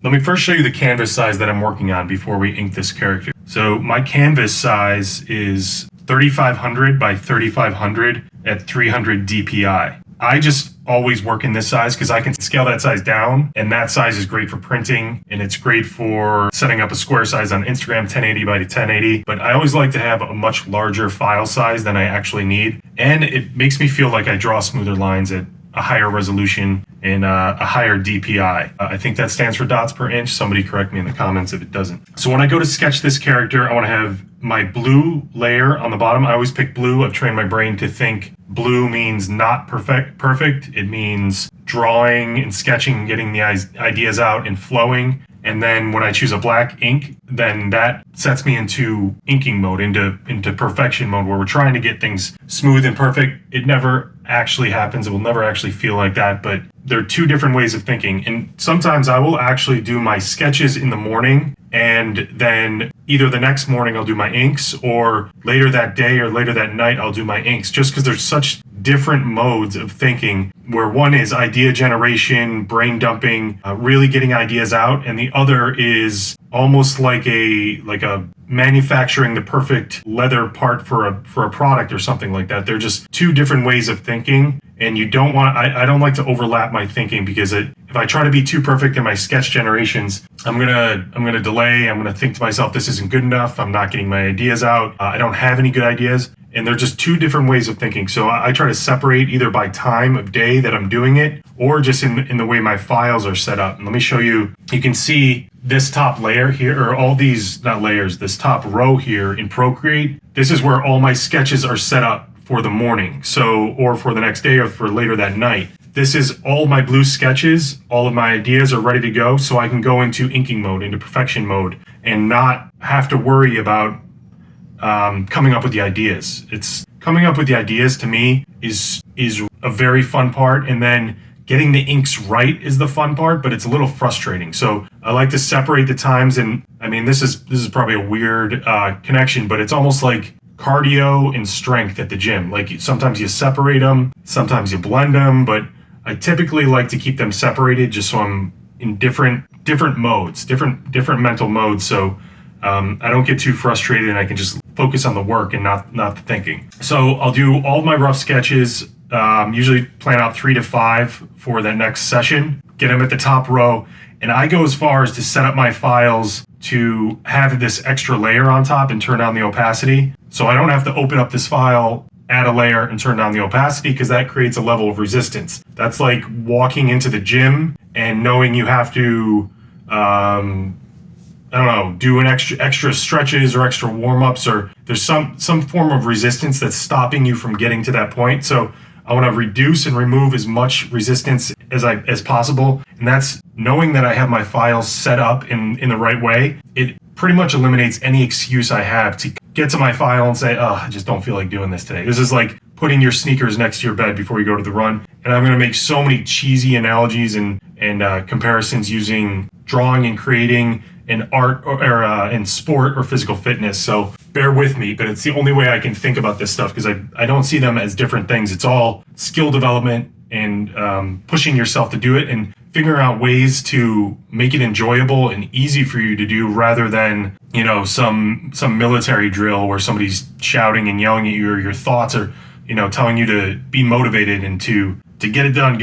Let me first show you the canvas size that I'm working on before we ink this character. So my canvas size is 3500 by 3500 at 300 DPI. I just always work in this size because I can scale that size down, and that size is great for printing, and it's great for setting up a square size on Instagram, 1080 by 1080. But I always like to have a much larger file size than I actually need, and it makes me feel like I draw smoother lines at a higher resolution and a higher DPI. I think that stands for dots per inch. Somebody correct me in the comments if it doesn't. So when I go to sketch this character, I want to have my blue layer on the bottom. I always pick blue. I've trained my brain to think blue means not perfect. It means drawing and sketching, getting the ideas out and flowing. And then when I choose a black ink, then that sets me into inking mode, into perfection mode, where we're trying to get things smooth and perfect. It never actually happens. It will never actually feel like that, but there are two different ways of thinking. And sometimes I will actually do my sketches in the morning, and then either the next morning I'll do my inks, or later that day or later that night I'll do my inks, just because there's such different modes of thinking, where one is idea generation, brain dumping, really getting ideas out, and the other is almost like a manufacturing the perfect leather part for a product or something like that. They're just two different ways of thinking, and you don't want. I don't like to overlap my thinking, because if I try to be too perfect in my sketch generations, I'm gonna delay. I'm gonna think to myself, this isn't good enough. I'm not getting my ideas out. I don't have any good ideas. And they're just two different ways of thinking. So I try to separate either by time of day that I'm doing it, or just in the way my files are set up. And let me show you. You can see this top layer here, or all these, not layers, this top row here in Procreate. This is where all my sketches are set up for the morning. So, or for the next day, or for later that night. This is all my blue sketches. All of my ideas are ready to go. So I can go into inking mode, into perfection mode, and not have to worry about coming up with the ideas. It's coming up with the ideas, to me, is a very fun part, and then getting the inks right is the fun part, but it's a little frustrating. So I like to separate the times, and I mean, this is probably a weird connection, but it's almost like cardio and strength at the gym. Like sometimes you separate them, sometimes you blend them, but I typically like to keep them separated, just so I'm in different modes, different mental modes. So I don't get too frustrated, and I can just focus on the work and not the thinking. So I'll do all of my rough sketches, usually plan out 3 to 5 for that next session, get them at the top row, and I go as far as to set up my files to have this extra layer on top and turn down the opacity. So I don't have to open up this file, add a layer, and turn down the opacity, because that creates a level of resistance. That's like walking into the gym and knowing you have to do an extra stretches or extra warm-ups, or there's some form of resistance that's stopping you from getting to that point. So I want to reduce and remove as much resistance as possible. And that's knowing that I have my files set up in the right way. It pretty much eliminates any excuse I have to get to my file and say, oh, I just don't feel like doing this today. This is like putting your sneakers next to your bed before you go to the run. And I'm going to make so many cheesy analogies and comparisons using drawing and creating in art or in sport or physical fitness. So bear with me, but it's the only way I can think about this stuff, because I don't see them as different things. It's all skill development and pushing yourself to do it, and figuring out ways to make it enjoyable and easy for you to do, rather than, some military drill where somebody's shouting and yelling at you, or your thoughts are, telling you to be motivated and to get it done.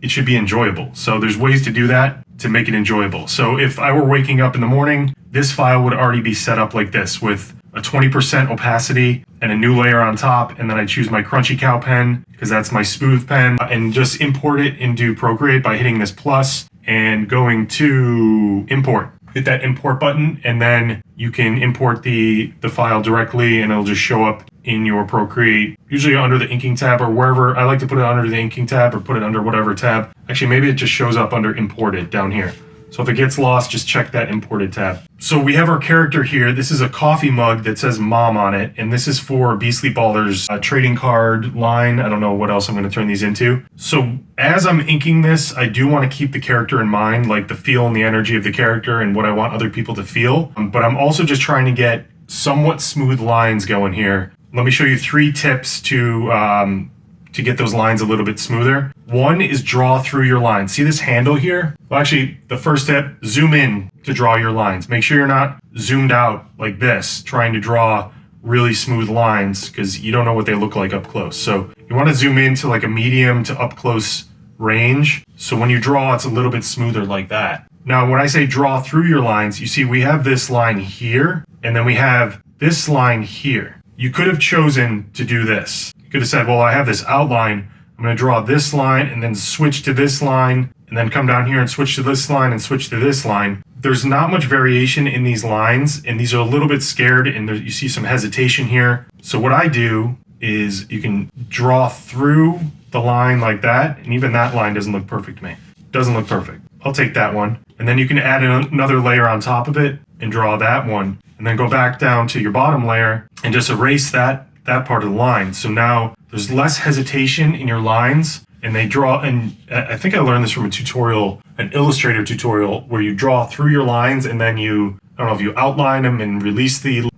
It should be enjoyable. So there's ways to do that to make it enjoyable. So if I were waking up in the morning, this file would already be set up like this, with a 20% opacity and a new layer on top. And then I choose my Crunchy Cow pen, because that's my smooth pen, and just import it into Procreate by hitting this plus and going to import. Hit that import button, and then you can import the file directly, and it'll just show up in your Procreate, usually under the inking tab or wherever. I like to put it under the inking tab, or put it under whatever tab. Actually, maybe it just shows up under imported down here. So if it gets lost, just check that imported tab. So we have our character here. This is a coffee mug that says mom on it, and this is for Beastly Ballers trading card line. I don't know what else I'm going to turn these into. So as I'm inking this, I do want to keep the character in mind, like the feel and the energy of the character and what I want other people to feel. But I'm also just trying to get somewhat smooth lines going here. Let me show you 3 tips to to get those lines a little bit smoother. One is draw through your lines. See this handle here? Well, actually, the first step, zoom in to draw your lines. Make sure you're not zoomed out like this, trying to draw really smooth lines, because you don't know what they look like up close. So you want to zoom into like a medium to up close range. So when you draw, it's a little bit smoother like that. Now, when I say draw through your lines, you see we have this line here, and then we have this line here. You could have chosen to do this. You could have said, well, I have this outline. I'm going to draw this line and then switch to this line, and then come down here and switch to this line and switch to this line. There's not much variation in these lines, and these are a little bit scared, and you see some hesitation here. So what I do is you can draw through the line like that, and even that line doesn't look perfect to me. Doesn't look perfect. I'll take that one. And then you can add another layer on top of it and draw that one, and then go back down to your bottom layer and just erase that part of the line. So now there's less hesitation in your lines, and they draw, and I think I learned this from a tutorial, an Illustrator tutorial, where you draw through your lines and then you, I don't know if you outline them and release the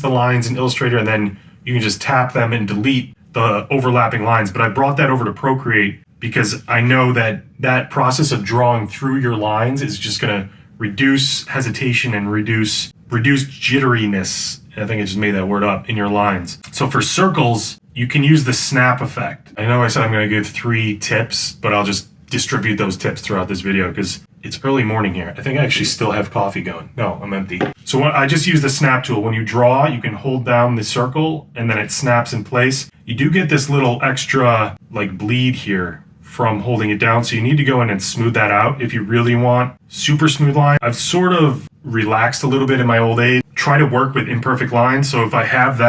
lines in Illustrator, and then you can just tap them and delete the overlapping lines. But I brought that over to Procreate because I know that process of drawing through your lines is just going to reduce hesitation and reduce jitteriness. I think I just made that word up in your lines. So for circles, you can use the snap effect. I know I said I'm going to give 3 tips, but I'll just distribute those tips throughout this video because it's early morning here. I think I actually still have coffee going. No, I'm empty. So I just use the snap tool. When you draw, you can hold down the circle and then it snaps in place. You do get this little extra like bleed here from holding it down. So you need to go in and smooth that out if you really want super smooth line. I've sort of relaxed a little bit in my old age. Try to work with imperfect lines. So if I have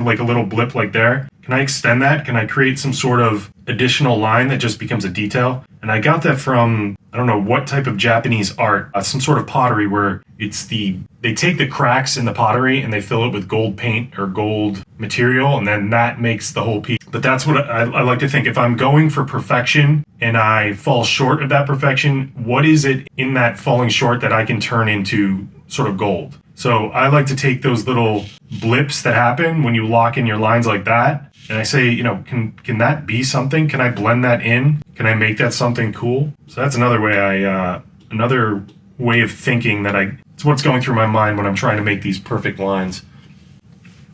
like a little blip like there, can I extend that? Can I create some sort of additional line that just becomes a detail? And I got that from, I don't know what type of Japanese art, some sort of pottery where they take the cracks in the pottery and they fill it with gold paint or gold material, and then that makes the whole piece. But that's what I like to think. If I'm going for perfection and I fall short of that perfection, what is it in that falling short that I can turn into sort of gold? So I like to take those little blips that happen when you lock in your lines like that, and I say, can that be something? Can I blend that in? Can I make that something cool? So that's another way of thinking it's what's going through my mind when I'm trying to make these perfect lines.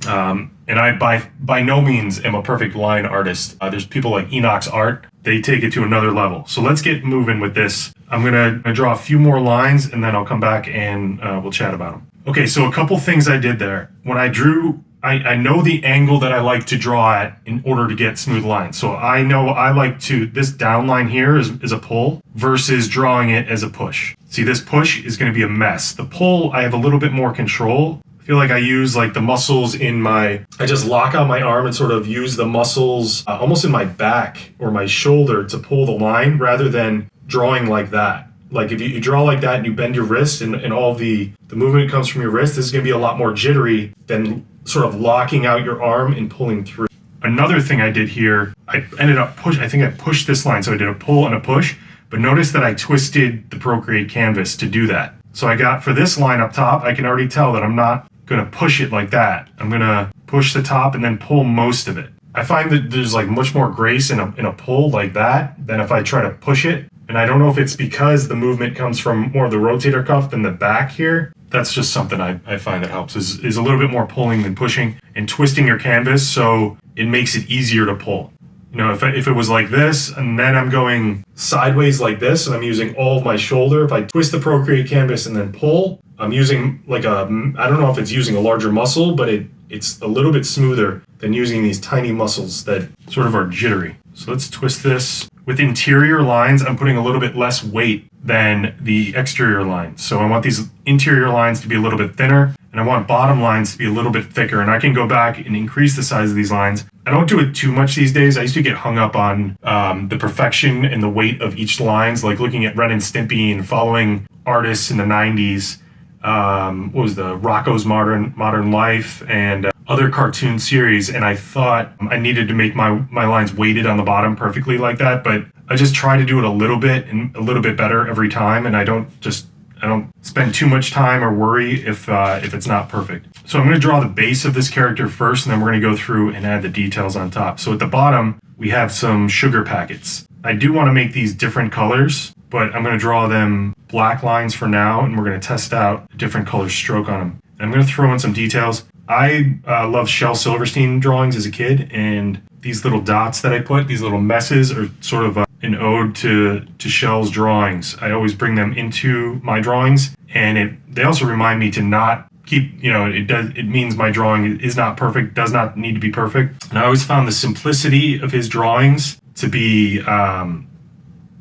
And I by no means am a perfect line artist. There's people like Enoch's Art. They take it to another level. So let's get moving with this. I'm gonna draw a few more lines and then I'll come back and we'll chat about them. Okay, so a couple things I did there. When I drew, I know the angle that I like to draw at in order to get smooth lines. So I know I like this down line here is a pull versus drawing it as a push. See, this push is going to be a mess. The pull, I have a little bit more control. I feel like I use like the muscles I just lock out my arm and sort of use the muscles almost in my back or my shoulder to pull the line rather than drawing like that. Like if you draw like that and you bend your wrist and all the movement comes from your wrist, this is going to be a lot more jittery than sort of locking out your arm and pulling through. Another thing I did here, I think I pushed this line. So I did a pull and a push, but notice that I twisted the Procreate canvas to do that. So I got for this line up top, I can already tell that I'm not going to push it like that. I'm going to push the top and then pull most of it. I find that there's like much more grace in a pull like that than if I try to push it. And I don't know if it's because the movement comes from more of the rotator cuff than the back here. That's just something I find that helps is a little bit more pulling than pushing and twisting your canvas so it makes it easier to pull. If it was like this and then I'm going sideways like this and I'm using all of my shoulder, if I twist the Procreate canvas and then pull, I'm using I don't know if it's using a larger muscle, but it's a little bit smoother than using these tiny muscles that sort of are jittery. So let's twist this. With interior lines, I'm putting a little bit less weight than the exterior lines. So I want these interior lines to be a little bit thinner, and I want bottom lines to be a little bit thicker, and I can go back and increase the size of these lines. I don't do it too much these days. I used to get hung up on the perfection and the weight of each lines, like looking at Ren and Stimpy and following artists in the 90s. What was the Rocco's Modern Life and other cartoon series, and I thought I needed to make my lines weighted on the bottom perfectly like that, but I just try to do it a little bit and a little bit better every time, and I don't spend too much time or worry if it's not perfect. So I'm going to draw the base of this character first, and then we're going to go through and add the details on top. So at the bottom, we have some sugar packets. I do want to make these different colors, but I'm going to draw them black lines for now, and we're going to test out a different color stroke on them. And I'm going to throw in some details. I love Shel Silverstein drawings as a kid, and these little dots that I put, these little messes, are sort of an ode to Shel's drawings. I always bring them into my drawings, and they also remind me to not keep, it means my drawing is not perfect, does not need to be perfect. And I always found the simplicity of his drawings to be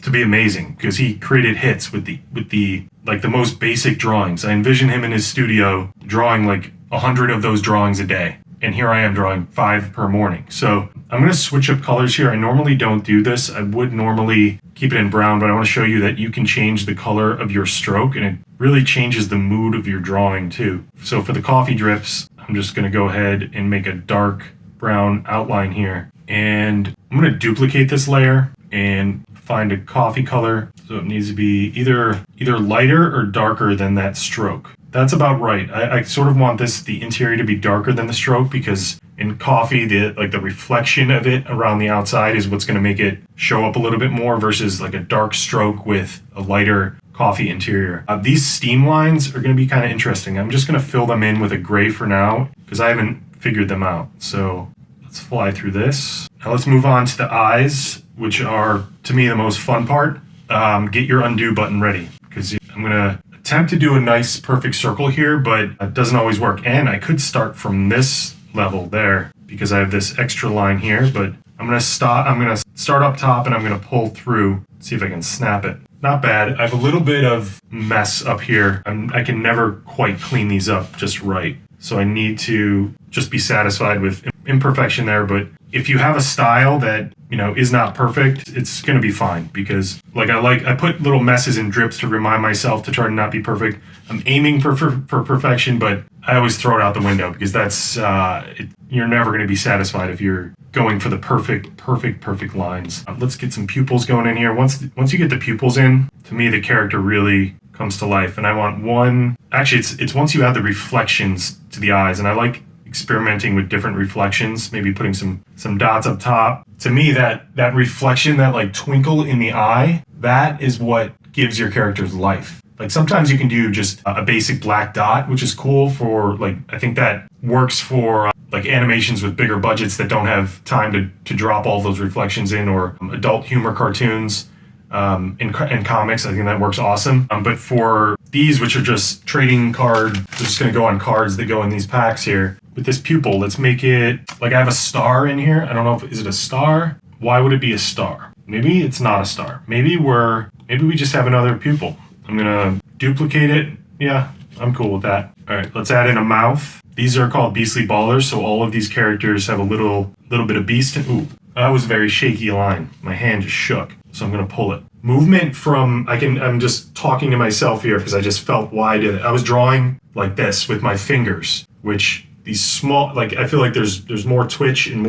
amazing, because he created hits with the most basic drawings. I envision him in his studio drawing like 100 of those drawings a day. And here I am drawing 5 per morning. So I'm going to switch up colors here. I normally don't do this. I would normally keep it in brown, but I want to show you that you can change the color of your stroke, and it really changes the mood of your drawing too. So for the coffee drips, I'm just going to go ahead and make a dark brown outline here. And I'm going to duplicate this layer and find a coffee color. So it needs to be either lighter or darker than that stroke. That's about right. I sort of want the interior to be darker than the stroke, because in coffee, the reflection of it around the outside is what's going to make it show up a little bit more, versus like a dark stroke with a lighter coffee interior. These steam lines are going to be kind of interesting. I'm just going to fill them in with a gray for now, because I haven't figured them out. So let's fly through this. Now let's move on to the eyes, which are, to me, the most fun part. Get your undo button ready, because I'm going to attempt to do a nice perfect circle here, but it doesn't always work. And I could start from this level there, because I have this extra line here, but I'm going to start up top, and I'm going to pull through, see if I can snap it. Not bad. I have a little bit of mess up here. I can never quite clean these up just right. So I need to just be satisfied with imperfection there. But if you have a style that, is not perfect, it's going to be fine, because I put little messes and drips to remind myself to try to not be perfect. I'm aiming for perfection, but I always throw it out the window, because that's, you're never going to be satisfied if you're going for the perfect lines. Let's get some pupils going in here. Once you get the pupils in, to me, the character really comes to life. And I want it's once you add the reflections to the eyes, and I like experimenting with different reflections, maybe putting some dots up top. To me, that reflection, that like twinkle in the eye, that is what gives your character's life. Like sometimes you can do just a basic black dot, which is cool for I think that works for animations with bigger budgets that don't have time to drop all those reflections in, or adult humor cartoons in comics. I think that works awesome. But for these, which are just trading card, they're just going to go on cards that go in these packs here. With this pupil, let's make it I have a star in here. I don't know is it a star? Why would it be a star? Maybe it's not a star. Maybe we just have another pupil. I'm gonna duplicate it. Yeah, I'm cool with that. All right, let's add in a mouth. These are called Beastly Ballers, so all of these characters have a little bit of beast. Ooh, that was a very shaky line. My hand just shook, so I'm gonna pull it. Movement I'm just talking to myself here, because I just felt why I did it. I was drawing like this with my fingers, which these small, I feel like there's more twitch and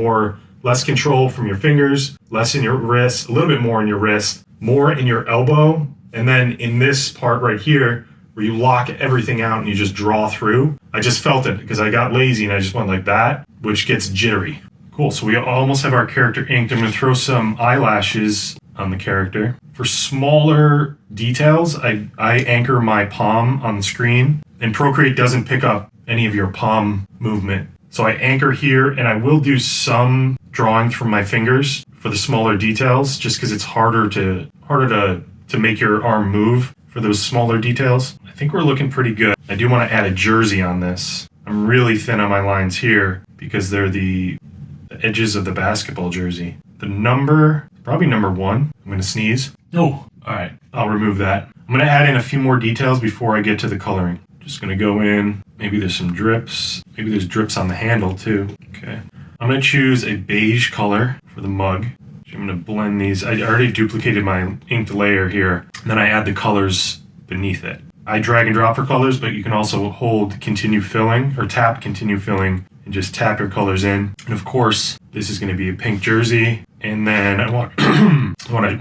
less control from your fingers, less in your wrist, a little bit more in your wrist, more in your elbow, and then in this part right here, where you lock everything out and you just draw through. I just felt it, because I got lazy and I just went like that, which gets jittery. Cool, so we almost have our character inked. I'm gonna throw some eyelashes on the character. For smaller details, I anchor my palm on the screen, and Procreate doesn't pick up any of your palm movement. So I anchor here, and I will do some drawing from my fingers for the smaller details, just because it's harder to make your arm move for those smaller details. I think we're looking pretty good. I do want to add a jersey on this. I'm really thin on my lines here, because they're the edges of the basketball jersey. The number, probably number 1. I'm going to sneeze. Oh, all right. I'll remove that. I'm going to add in a few more details before I get to the coloring. Just going to go in. Maybe there's some drips. Maybe there's drips on the handle too. Okay. I'm going to choose a beige color for the mug. I'm going to blend these. I already duplicated my inked layer here. And then I add the colors beneath it. I drag and drop for colors, but you can also hold continue filling, or tap continue filling, and just tap your colors in. And of course, this is going to be a pink jersey. And then I want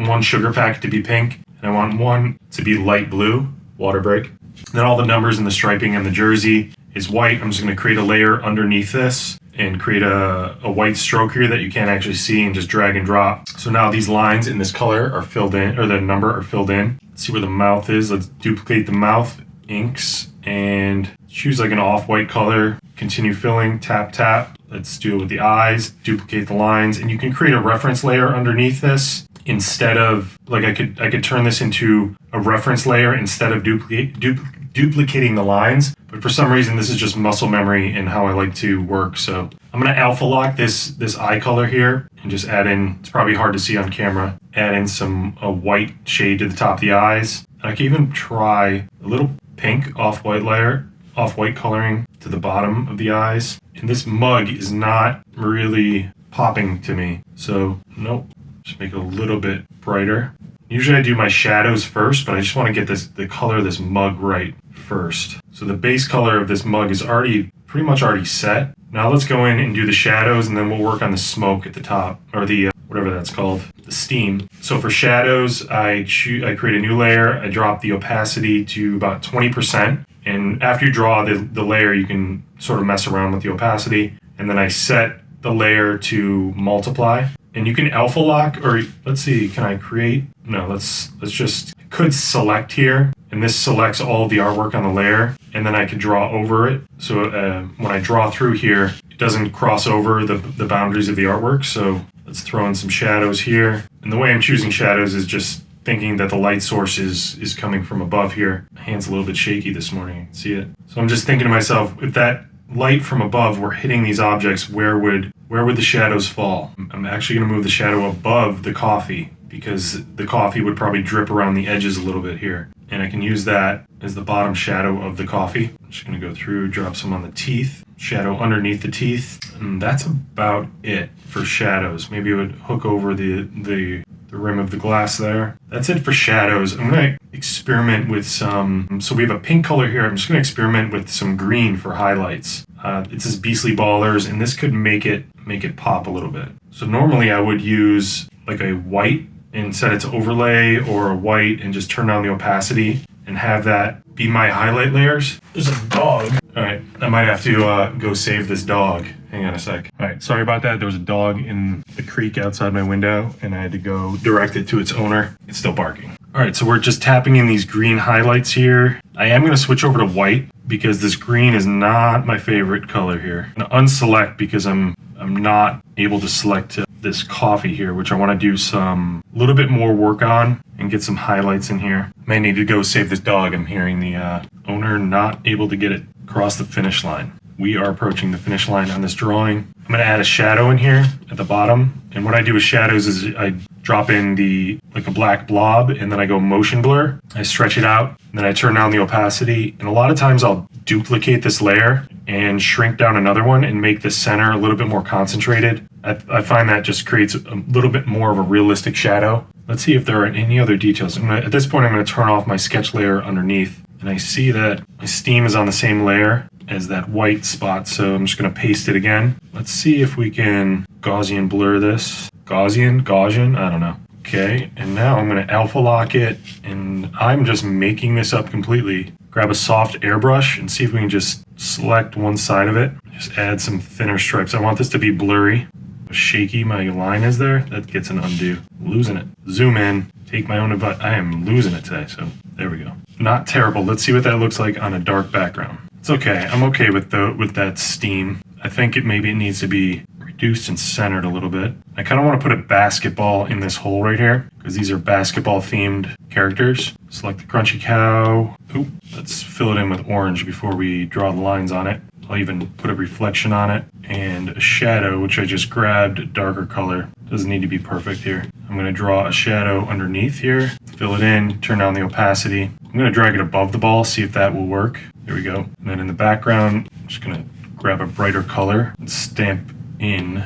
one sugar pack to be pink, and I want one to be light blue, water break. Then all the numbers and the striping and the jersey is white. I'm just going to create a layer underneath this, and create a white stroke here that you can't actually see and just drag and drop. So now these lines in this color are filled in, or the number are filled in. Let's see where the mouth is. Let's duplicate the mouth, inks, and choose like an off-white color. Continue filling, tap, tap. Let's do it with the eyes, duplicate the lines, and you can create a reference layer underneath this instead of, like I could turn this into a reference layer instead of duplicating the lines. But for some reason, this is just muscle memory and how I like to work. So I'm gonna alpha lock this eye color here and just add in, it's probably hard to see on camera, add in a white shade to the top of the eyes. And I can even try a little pink off-white coloring to the bottom of the eyes. And this mug is not really popping to me. So nope, just make it a little bit brighter. Usually I do my shadows first, but I just want to get the color of this mug right first. So the base color of this mug is pretty much already set. Now let's go in and do the shadows, and then we'll work on the smoke at the top, or the whatever that's called, the steam. So for shadows, I create a new layer. I drop the opacity to about 20%. And after you draw the layer, you can sort of mess around with the opacity. And then I set the layer to multiply. And you can alpha lock, or let's see, can I create? No, let's just, could select here. And this selects all of the artwork on the layer. And then I could draw over it. So when I draw through here, it doesn't cross over the boundaries of the artwork. So let's throw in some shadows here. And the way I'm choosing shadows is just thinking that the light source is coming from above here. My hand's a little bit shaky this morning, you can see it. So I'm just thinking to myself, if that light from above were hitting these objects, where would the shadows fall? I'm actually gonna move the shadow above the coffee because the coffee would probably drip around the edges a little bit here. And I can use that as the bottom shadow of the coffee. I'm just gonna go through, drop some on the teeth, shadow underneath the teeth. And that's about it for shadows. Maybe it would hook over the rim of the glass there. That's it for shadows. I'm gonna experiment with some, so we have a pink color here. I'm just gonna experiment with some green for highlights. It says Beastly Ballers, and this could make it pop a little bit. So normally I would use like a white and set it to overlay, or a white and just turn down the opacity and have that be my highlight layers. There's a dog. All right, I might have to go save this dog. Hang on a sec. All right, sorry about that. There was a dog in the creek outside my window, and I had to go direct it to its owner. It's still barking. All right, so we're just tapping in these green highlights here. I am gonna switch over to white because this green is not my favorite color here. I'm gonna unselect because I'm not able to select this coffee here, which I wanna do some little bit more work on and get some highlights in here. May need to go save this dog. I'm hearing the owner not able to get it across the finish line. We are approaching the finish line on this drawing. I'm gonna add a shadow in here at the bottom. And what I do with shadows is I drop in like a black blob, and then I go motion blur. I stretch it out, and then I turn down the opacity. And a lot of times I'll duplicate this layer and shrink down another one and make the center a little bit more concentrated. I find that just creates a little bit more of a realistic shadow. Let's see if there are any other details. At this point, I'm gonna turn off my sketch layer underneath. And I see that my steam is on the same layer as that white spot, so I'm just gonna paste it again. Let's see if we can Gaussian blur this. Gaussian, I don't know. Okay, and now I'm gonna alpha lock it, and I'm just making this up completely. Grab a soft airbrush and see if we can just select one side of it. Just add some thinner stripes. I want this to be blurry. How shaky my line is there, that gets an undo. Losing it. Zoom in, take my own advice. I am losing it today, so there we go. Not terrible. Let's see what that looks like on a dark background. It's okay. I'm okay with that steam. I think maybe it needs to be reduced and centered a little bit. I kind of want to put a basketball in this hole right here because these are basketball themed characters. Select the crunchy cow. Oop, let's fill it in with orange before we draw the lines on it. I'll even put a reflection on it and a shadow, which I just grabbed a darker color. Doesn't need to be perfect here. I'm going to draw a shadow underneath here, fill it in, turn down the opacity. I'm going to drag it above the ball, see if that will work. There we go. And then in the background, I'm just going to grab a brighter color and stamp in.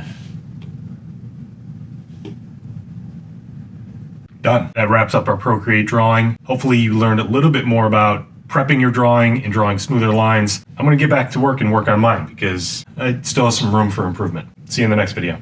Done. That wraps up our Procreate drawing. Hopefully you learned a little bit more about prepping your drawing and drawing smoother lines. I'm going to get back to work and work on mine because I still have some room for improvement. See you in the next video.